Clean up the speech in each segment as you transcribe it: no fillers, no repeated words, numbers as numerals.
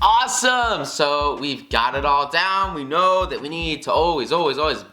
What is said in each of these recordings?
Awesome! So we've got it all down. We know that we need to always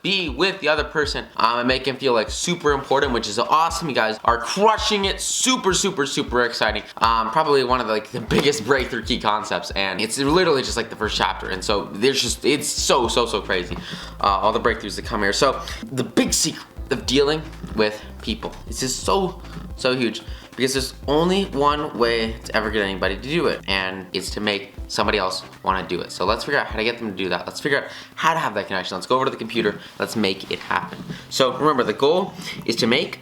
be with the other person and make them feel like super important, which is awesome. You guys are crushing it. Super exciting. Probably one of the biggest breakthrough key concepts, and it's literally just like the first chapter. And so it's so crazy. All the breakthroughs that come here. So the big secret of dealing with people is just so huge. Because there's only one way to ever get anybody to do it, and it's to make somebody else want to do it. So let's figure out how to get them to do that. Let's figure out how to have that connection. Let's go over to the computer. Let's make it happen. So remember, the goal is to make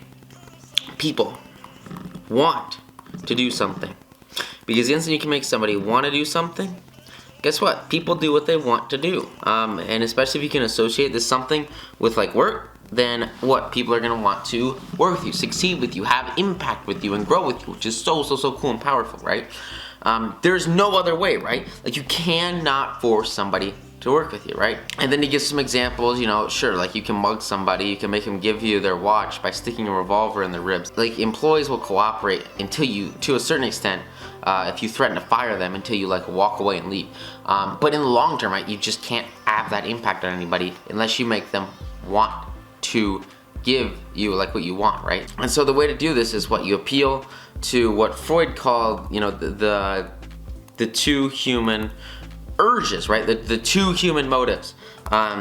people want to do something. Because the instant you can make somebody want to do something, guess what? People do what they want to do. And especially if you can associate this something with like work, then what? People are gonna want to work with you, succeed with you, have impact with you, and grow with you, which is so cool and powerful, right? There's no other way, right? Like, you cannot force somebody to work with you, right? And then he gives some examples, sure, like you can mug somebody, you can make them give you their watch by sticking a revolver in their ribs. Like, employees will cooperate until you, to a certain extent, if you threaten to fire them, until you walk away and leave. But in the long term, right, you just can't have that impact on anybody unless you make them want to give you what you want, right? And so the way to do this is what you appeal to what Freud called, the two human urges, right? The two human motives,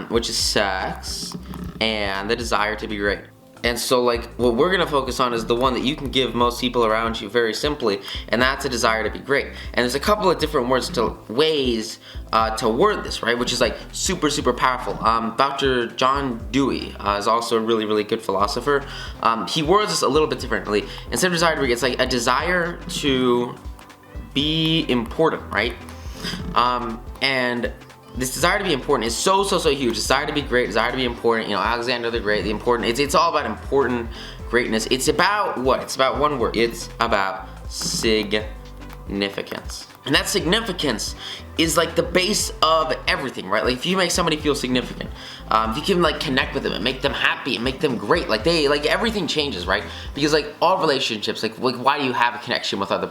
which is sex and the desire to be great. And so what we're gonna focus on is the one that you can give most people around you very simply, and that's a desire to be great. And there's a couple of different ways to word this, right? Which is super powerful. Dr. John Dewey is also a really good philosopher. He words this a little bit differently. Instead of desire to be great, it's like a desire to be important, right? And this desire to be important is so huge. Desire to be great, desire to be important. Alexander the Great, the important. It's all about important greatness. It's about what? It's about one word. It's about significance. And that significance is the base of everything, right? If you make somebody feel significant, if you can connect with them and make them happy and make them great, everything changes, right? Because all relationships, why do you have a connection with other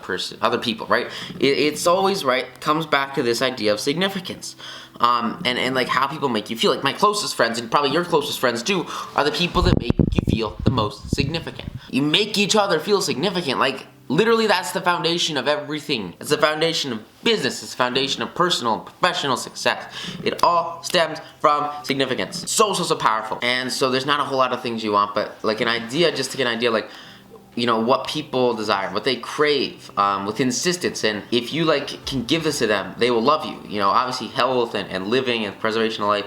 people, right? It's always, right, comes back to this idea of significance. And how people make you feel. My closest friends, and probably your closest friends too, are the people that make you feel the most significant. You make each other feel significant. Literally, that's the foundation of everything. It's the foundation of business. It's the foundation of personal and professional success. It all stems from significance. So powerful. And so there's not a whole lot of things you want, but an idea, just to get an idea, what people desire, what they crave, with insistence. And if you can give this to them, they will love you. Obviously health and living and preservation of life,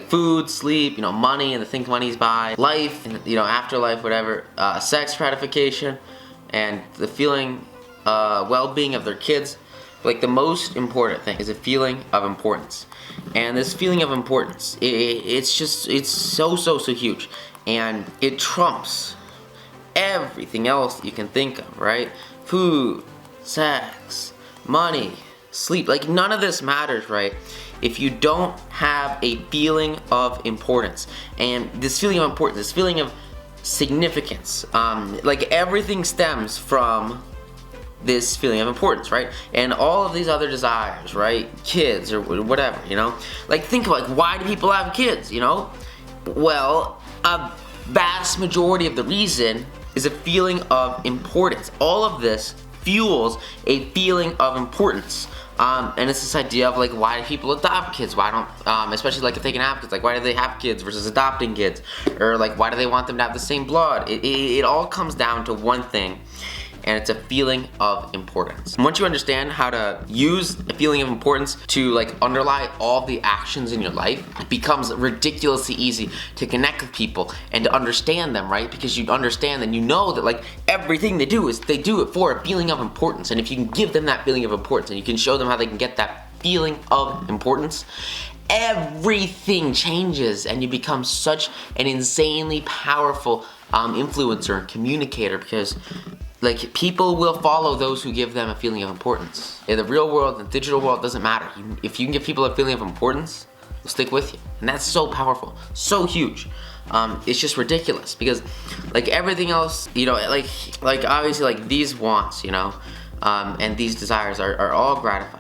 food, sleep, money and the things money's buy, life, and afterlife, whatever, sex gratification, and the feeling, well-being of their kids. The most important thing is a feeling of importance. And this feeling of importance, it's so huge. And it trumps everything else that you can think of, right? Food, sex, money, sleep. None of this matters, right, if you don't have a feeling of importance. And this feeling of importance, this feeling of significance, everything stems from this feeling of importance, right? And all of these other desires, right? Kids or whatever, think about why do people have kids, Well, a vast majority of the reason is a feeling of importance. All of this fuels a feeling of importance. And it's this idea of why do people adopt kids? Why don't, especially if they can have kids, why do they have kids versus adopting kids? Or why do they want them to have the same blood? It all comes down to one thing, and it's a feeling of importance. And once you understand how to use a feeling of importance to underlie all the actions in your life, it becomes ridiculously easy to connect with people and to understand them, right? Because you understand and you know that everything they do it for a feeling of importance. And if you can give them that feeling of importance and you can show them how they can get that feeling of importance, everything changes and you become such an insanely powerful influencer and communicator, because people will follow those who give them a feeling of importance. In the real world, the digital world, doesn't matter. If you can give people a feeling of importance, they'll stick with you. And that's so powerful, so huge. It's just ridiculous because everything else, obviously these wants, and these desires are all gratified.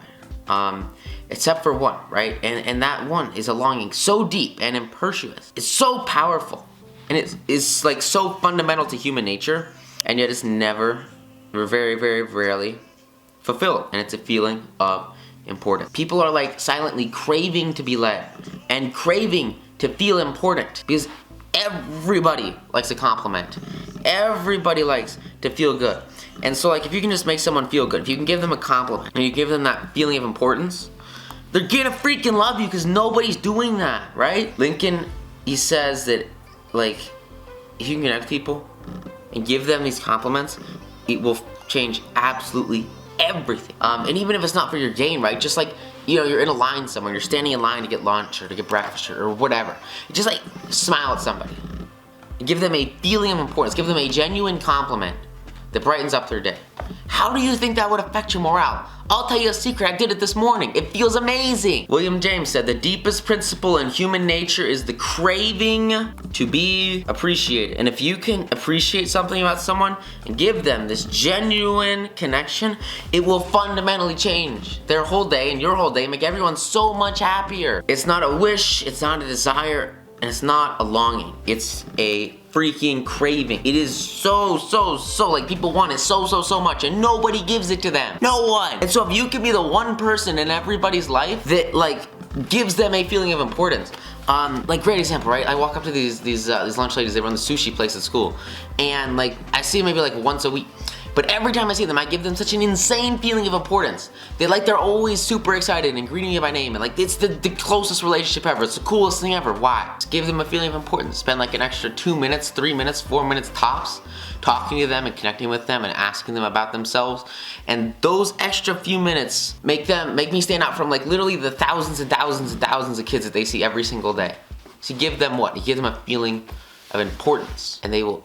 except for one, right? And that one is a longing so deep and impetuous. It's so powerful, and it's like so fundamental to human nature, and yet it's never, or very, very rarely fulfilled. And it's a feeling of importance. People are like silently craving to be led and craving to feel important, because everybody likes a compliment. Everybody likes to feel good. And so like if you can just make someone feel good, if you can give them a compliment and you give them that feeling of importance, they're gonna freaking love you, because nobody's doing that, right? Lincoln, he says that like if you can connect people and give them these compliments, it will change absolutely everything. And even if it's not for your gain, right? Just like, you know, you're in a line somewhere, you're standing in line to get lunch or to get breakfast or whatever. Just like smile at somebody. Give them a feeling of importance. Give them a genuine compliment that brightens up their day. How do you think that would affect your morale? I'll tell you a secret, I did it this morning. It feels amazing. William James said, the deepest principle in human nature is the craving to be appreciated. And if you can appreciate something about someone and give them this genuine connection, it will fundamentally change their whole day and your whole day, make everyone so much happier. It's not a wish, it's not a desire, and it's not a longing. It's a freaking craving. It is so like people want it so much, and nobody gives it to them. No one. And so if you could be the one person in everybody's life that like gives them a feeling of importance. Like great example, right? I walk up to these lunch ladies. They run the sushi place at school, and like I see them maybe like once a week. But every time I see them, I give them such an insane feeling of importance. They're always super excited and greeting me by name, and like it's the closest relationship ever. It's the coolest thing ever. Why? Just give them a feeling of importance. Spend like an extra 2 minutes, 3 minutes, 4 minutes tops, talking to them and connecting with them and asking them about themselves. And those extra few minutes make me stand out from like literally the thousands and thousands and thousands of kids that they see every single day. So you give them what? You give them a feeling of importance, and they will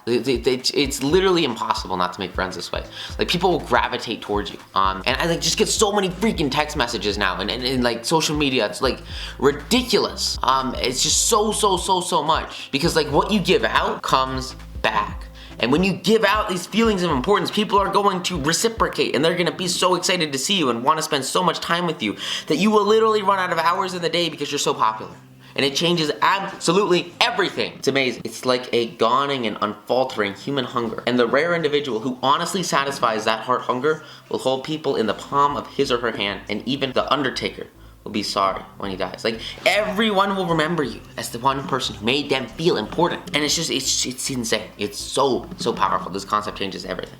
it's literally impossible not to make friends this way. Like people will gravitate towards you. And I like just get so many freaking text messages now, and like social media, it's like ridiculous. It's just so much, because like what you give out comes back. And when you give out these feelings of importance, people are going to reciprocate, and they're gonna be so excited to see you and wanna spend so much time with you that you will literally run out of hours in the day because you're so popular. And it changes absolutely everything. It's amazing. It's like a dawning and unfaltering human hunger. And the rare individual who honestly satisfies that heart hunger will hold people in the palm of his or her hand, and even the undertaker will be sorry when he dies. Like everyone will remember you as the one person who made them feel important. And it's insane. It's so powerful. This concept changes everything.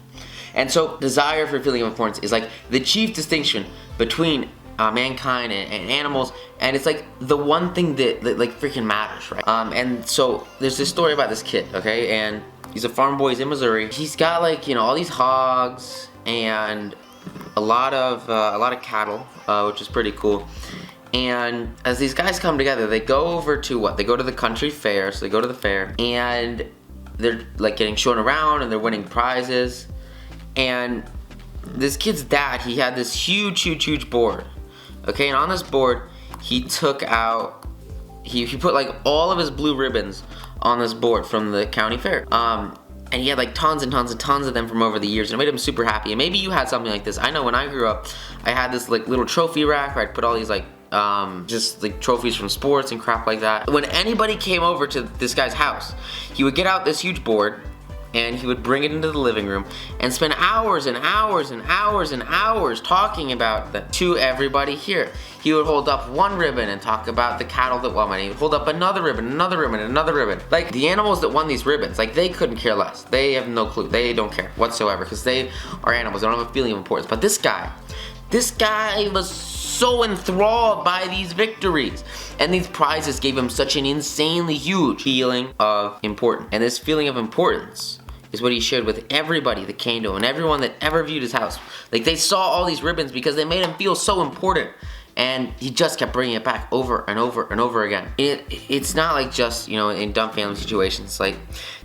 And so desire for feeling of importance is like the chief distinction between mankind and animals, and it's like the one thing that like freaking matters, right? And so there's this story about this kid, okay, and he's a farm boy. He's in Missouri. He's got like, you know, all these hogs and a lot of cattle, which is pretty cool. And as these guys come together, they go over to what? They go to the country fair. So they go to the fair, and they're like getting shown around, and they're winning prizes. And this kid's dad, he had this huge board. Okay, and on this board, he took out, he put like all of his blue ribbons on this board from the county fair. And he had like tons and tons of them from over the years, and it made him super happy. And maybe you had something like this. I know when I grew up, I had this like little trophy rack where I'd put all these like just like trophies from sports and crap like that. When anybody came over to this guy's house, he would get out this huge board, and he would bring it into the living room and spend hours and hours talking about that to everybody here. He would hold up one ribbon and talk about the cattle that won, and he would hold up another ribbon. Like the animals that won these ribbons, like they couldn't care less. They have no clue. They don't care whatsoever, because they are animals. They don't have a feeling of importance. But this guy was so enthralled by these victories, and these prizes gave him such an insanely huge feeling of importance. And this feeling of importance is what he shared with everybody that came to him and everyone that ever viewed his house. Like they saw all these ribbons because they made him feel so important, and he just kept bringing it back over and over again. It's not like just, you know, in dumb family situations. Like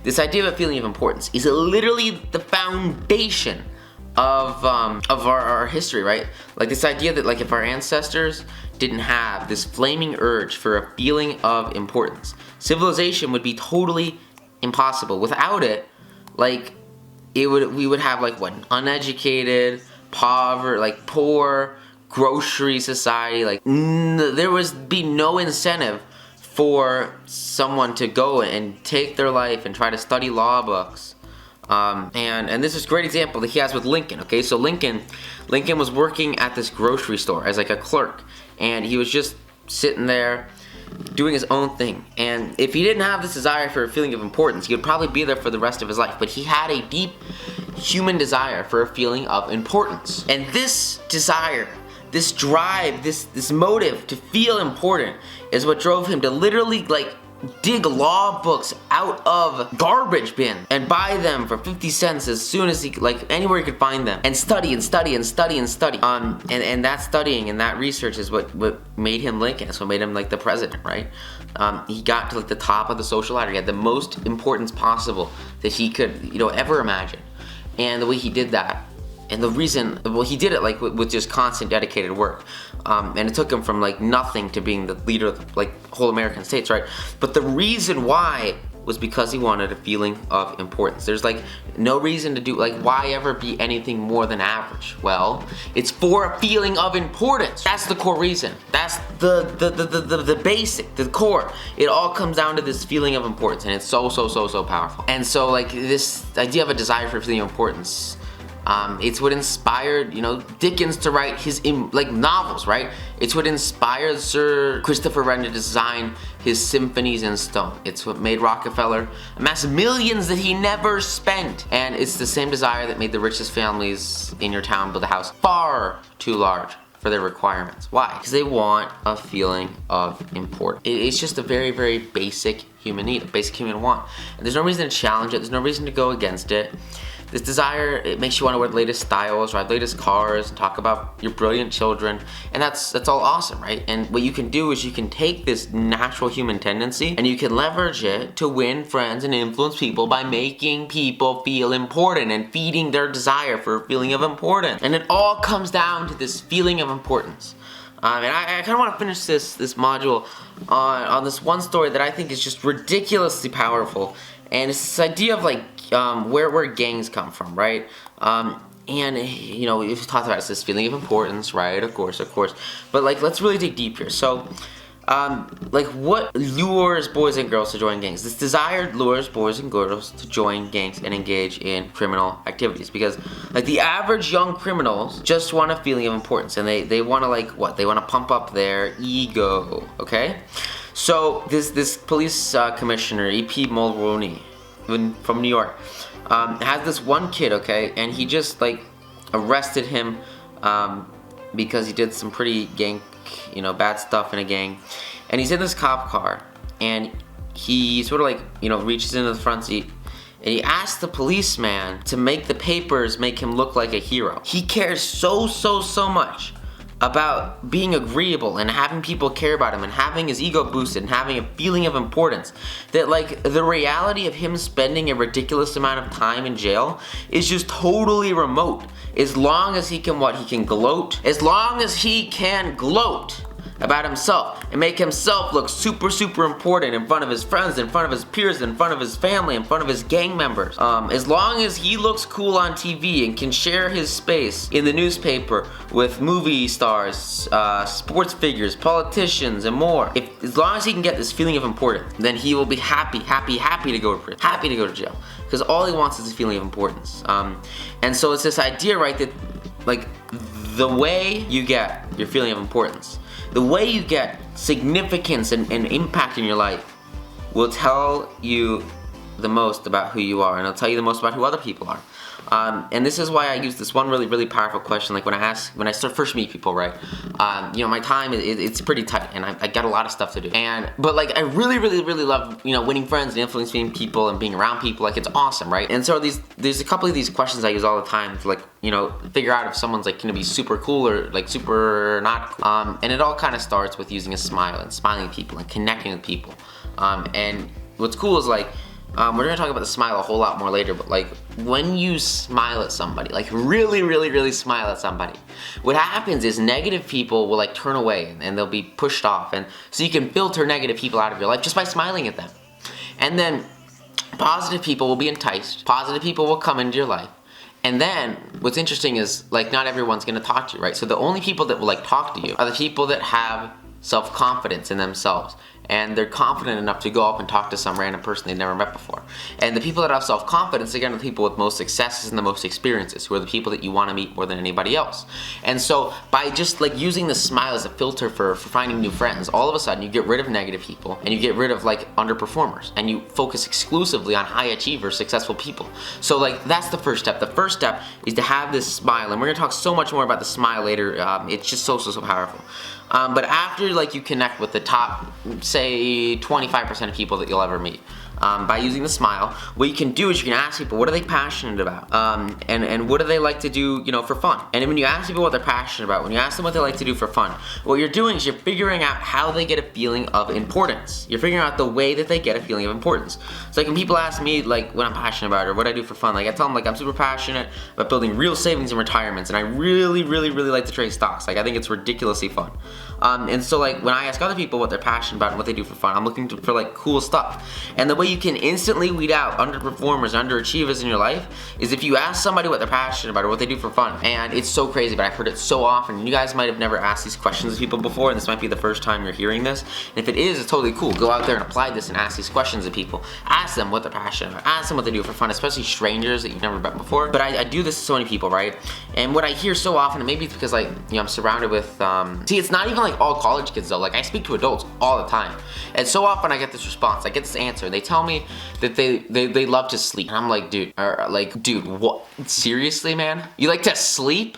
this idea of a feeling of importance is literally the foundation of our history, right? Like this idea that like if our ancestors didn't have this flaming urge for a feeling of importance, civilization would be totally impossible. Without it, like we would have like what, uneducated, poor, grocery society, like there would be no incentive for someone to go and take their life and try to study law books. And this is a great example that he has with Lincoln. Okay, so Lincoln was working at this grocery store as like a clerk, and he was just sitting there doing his own thing. And if he didn't have this desire for a feeling of importance, he would probably be there for the rest of his life. But he had a deep human desire for a feeling of importance. And this desire, this drive, this motive to feel important is what drove him to literally like dig law books out of garbage bins and buy them for 50 cents as soon as he, like anywhere he could find them, and study and study and study and study. And that studying and that research is what made him Lincoln. It's what made him like the president, right? He got to like the top of the social ladder. He had the most importance possible that he could, ever imagine. And the way he did that, and the reason, he did it like with just constant dedicated work. And it took him from like nothing to being the leader of like whole American states, right? But the reason why was because he wanted a feeling of importance. There's like no reason to do, like, why ever be anything more than average? Well, it's for a feeling of importance. That's the core reason. That's the basic, the core. It all comes down to this feeling of importance, and it's so powerful. And so like this idea of a desire for a feeling of importance, it's what inspired, Dickens to write his novels, right? It's what inspired Sir Christopher Wren to design his symphonies in stone. It's what made Rockefeller amass millions that he never spent. And it's the same desire that made the richest families in your town build a house far too large for their requirements. Why? Because they want a feeling of importance. It's just a very basic human need, a basic human want. And there's no reason to challenge it. There's no reason to go against it. This desire, it makes you want to wear the latest styles, drive the latest cars, and talk about your brilliant children, and that's all awesome, right? And what you can do is you can take this natural human tendency and you can leverage it to win friends and influence people by making people feel important and feeding their desire for a feeling of importance. And it all comes down to this feeling of importance. And I kind of want to finish this module on this one story that I think is just ridiculously powerful, and it's this idea of like where gangs come from, right? And we've talked about this feeling of importance, right? Of course. But like, let's really dig deep here. So, like, what lures boys and girls to join gangs? This desire lures boys and girls to join gangs and engage in criminal activities, because like the average young criminals just want a feeling of importance, and they want to like what? They want to pump up their ego, okay? So this police commissioner, E.P. Mulroney, from New York, has this one kid, okay, and he just like arrested him because he did some pretty bad stuff in a gang, and he's in this cop car, and he sort of like reaches into the front seat, and he asks the policeman to make the papers make him look like a hero. He cares so much about being agreeable and having people care about him and having his ego boosted and having a feeling of importance, that like the reality of him spending a ridiculous amount of time in jail is just totally remote, as long as he can gloat, as long as he can gloat about himself and make himself look super important in front of his friends, in front of his peers, in front of his family, in front of his gang members. As long as he looks cool on TV and can share his space in the newspaper with movie stars, sports figures, politicians, and more. As long as he can get this feeling of importance, then he will be happy to go to prison, happy to go to jail, because all he wants is a feeling of importance. And so it's this idea, right, that like the way you get your feeling of importance, the way you get significance and impact in your life will tell you the most about who you are, and it'll tell you the most about who other people are. And this is why I use this one really powerful question. Like when I start first meet people, right? My time it's pretty tight, and I got a lot of stuff to do. But like I really love winning friends and influencing people and being around people. Like it's awesome, right? And so there's a couple of these questions I use all the time to like figure out if someone's like gonna be super cool or like super not cool. And it all kind of starts with using a smile and smiling at people and connecting with people. And what's cool is like, we're gonna talk about the smile a whole lot more later, but like when you smile at somebody, like really smile at somebody, what happens is negative people will like turn away and they'll be pushed off, and so you can filter negative people out of your life just by smiling at them. And then positive people will be enticed, positive people will come into your life, And then what's interesting is like not everyone's gonna talk to you, right? So the only people that will like talk to you are the people that have self-confidence in themselves, and they're confident enough to go up and talk to some random person they've never met before. And the people that have self-confidence, again, are the people with most successes and the most experiences, who are the people that you want to meet more than anybody else. And so by just like using the smile as a filter for finding new friends, all of a sudden you get rid of negative people and you get rid of like underperformers, and you focus exclusively on high achievers, successful people. So like that's the first step. The first step is to have this smile, and we're gonna talk so much more about the smile later. It's just so powerful. But after like you connect with the top, say 25% of people that you'll ever meet, by using the smile, what you can do is you can ask people what are they passionate about, and what do they like to do, you know, for fun. And when you ask people what they're passionate about, when you ask them what they like to do for fun, what you're doing is you're figuring out how they get a feeling of importance. You're figuring out the way that they get a feeling of importance. So like when people ask me like what I'm passionate about or what I do for fun, like I tell them like I'm super passionate about building real savings and retirements, and I really like to trade stocks. Like I think it's ridiculously fun. And so like when I ask other people what they're passionate about and what they do for fun, I'm looking for like cool stuff. And the way you can instantly weed out underperformers, underachievers in your life is if you ask somebody what they're passionate about or what they do for fun. And it's so crazy, but I've heard it so often. You guys might have never asked these questions of people before, and this might be the first time you're hearing this. And if it is, it's totally cool. Go out there and apply this and ask these questions of people. Ask them what they're passionate about. Ask them what they do for fun, especially strangers that you've never met before. But I do this to so many people, right? And what I hear so often, and maybe it's because like, you know, I'm surrounded with, see, it's not even like all college kids though. Like I speak to adults all the time, and so often I get this response, I get this answer. They tell me that they love to sleep, and I'm like, dude, what? Seriously, man? You like to sleep?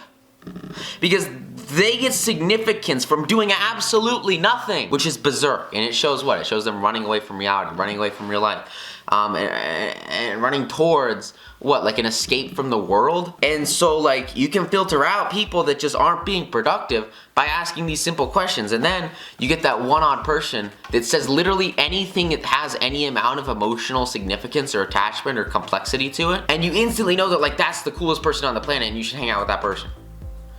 Because they get significance from doing absolutely nothing, which is berserk. And it shows what? It shows them running away from reality, running away from real life, and running towards what, like an escape from the world. And so like you can filter out people that just aren't being productive by asking these simple questions, and then you get that one odd person that says literally anything that has any amount of emotional significance or attachment or complexity to it, and you instantly know that like that's the coolest person on the planet and you should hang out with that person.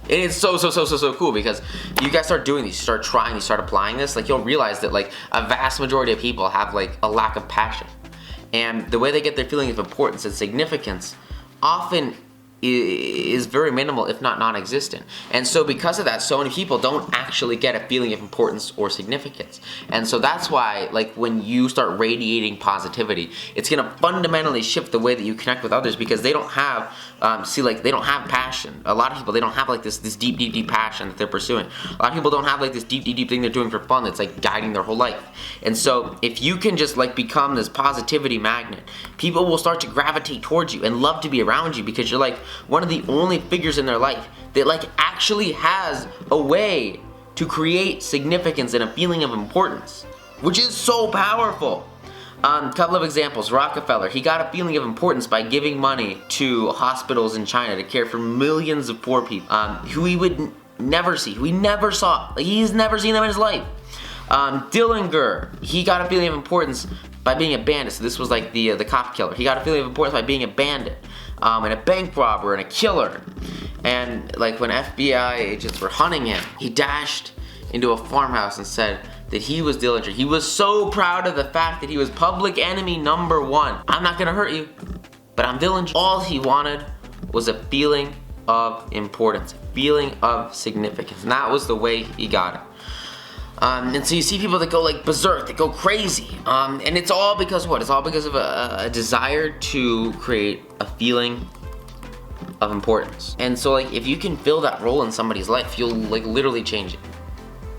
And it's so cool, because you guys start doing these, you start trying, you start applying this, like you'll realize that like a vast majority of people have like a lack of passion. And the way they get their feeling of importance and significance often is very minimal, if not non-existent. And so because of that, so many people don't actually get a feeling of importance or significance. And so that's why like when you start radiating positivity, it's gonna fundamentally shift the way that you connect with others, because they don't have they don't have passion. A lot of people, they don't have like this deep passion that they're pursuing. A lot of people don't have like this deep thing they're doing for fun that's like guiding their whole life. And so if you can just like become this positivity magnet, people will start to gravitate towards you and love to be around you, because you're like one of the only figures in their life that like actually has a way to create significance and a feeling of importance, which is so powerful. Couple of examples. Rockefeller, he got a feeling of importance by giving money to hospitals in China to care for millions of poor people, who he would never see, who he never saw. Like he's never seen them in his life. Dillinger, he got a feeling of importance by being a bandit. So this was like the cop killer. He got a feeling of importance by being a bandit, and a bank robber and a killer. And like when FBI agents were hunting him, he dashed into a farmhouse and said that he was Dillinger. He was so proud of the fact that he was public enemy number one. I'm not gonna hurt you, but I'm Dillinger. All he wanted was a feeling of importance, a feeling of significance, and that was the way he got it. And so you see people that go like berserk, that go crazy, and it's all because what? It's all because of a desire to create a feeling of importance. And so like if you can fill that role in somebody's life, you'll like literally change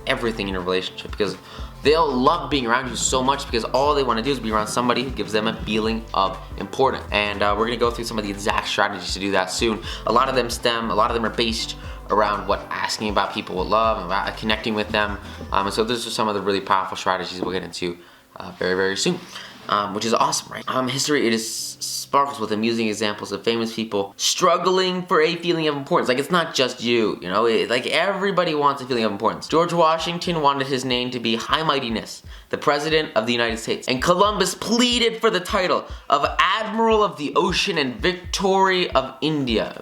everything in a relationship, because they'll love being around you so much, because all they want to do is be around somebody who gives them a feeling of importance. And we're gonna go through some of the exact strategies to do that soon. A lot of them are based around what asking about people with love, about connecting with them, and so those are some of the really powerful strategies we'll get into very soon, which is awesome, right? History, it is sparkles with amusing examples of famous people struggling for a feeling of importance. Like it's not just you, you know, like everybody wants a feeling of importance. George Washington wanted his name to be High Mightiness, the President of the United States, and Columbus pleaded for the title of Admiral of the Ocean and Viceroy of India.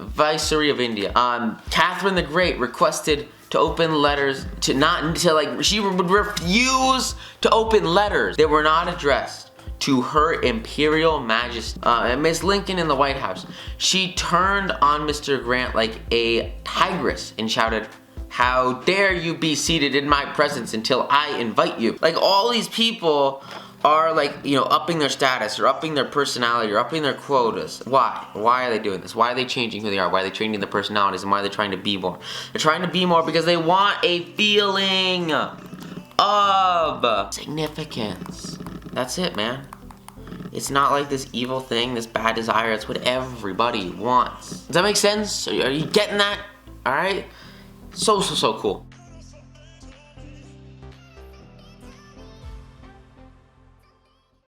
Catherine the Great requested to open letters she would refuse to open letters that were not addressed to Her Imperial Majesty. And Miss Lincoln in the White House, she turned on Mr. Grant like a tigress and shouted, "How dare you be seated in my presence until I invite you?" Like, all these people are like, you know, upping their status or upping their personality or upping their quotas. Why? Why are they doing this? Why are they changing who they are? Why are they changing their personalities? And why are they trying to be more? They're trying to be more because they want a feeling of significance. That's it, man. It's not like this evil thing, this bad desire. It's what everybody wants. Does that make sense? Are you getting that? All right? So cool.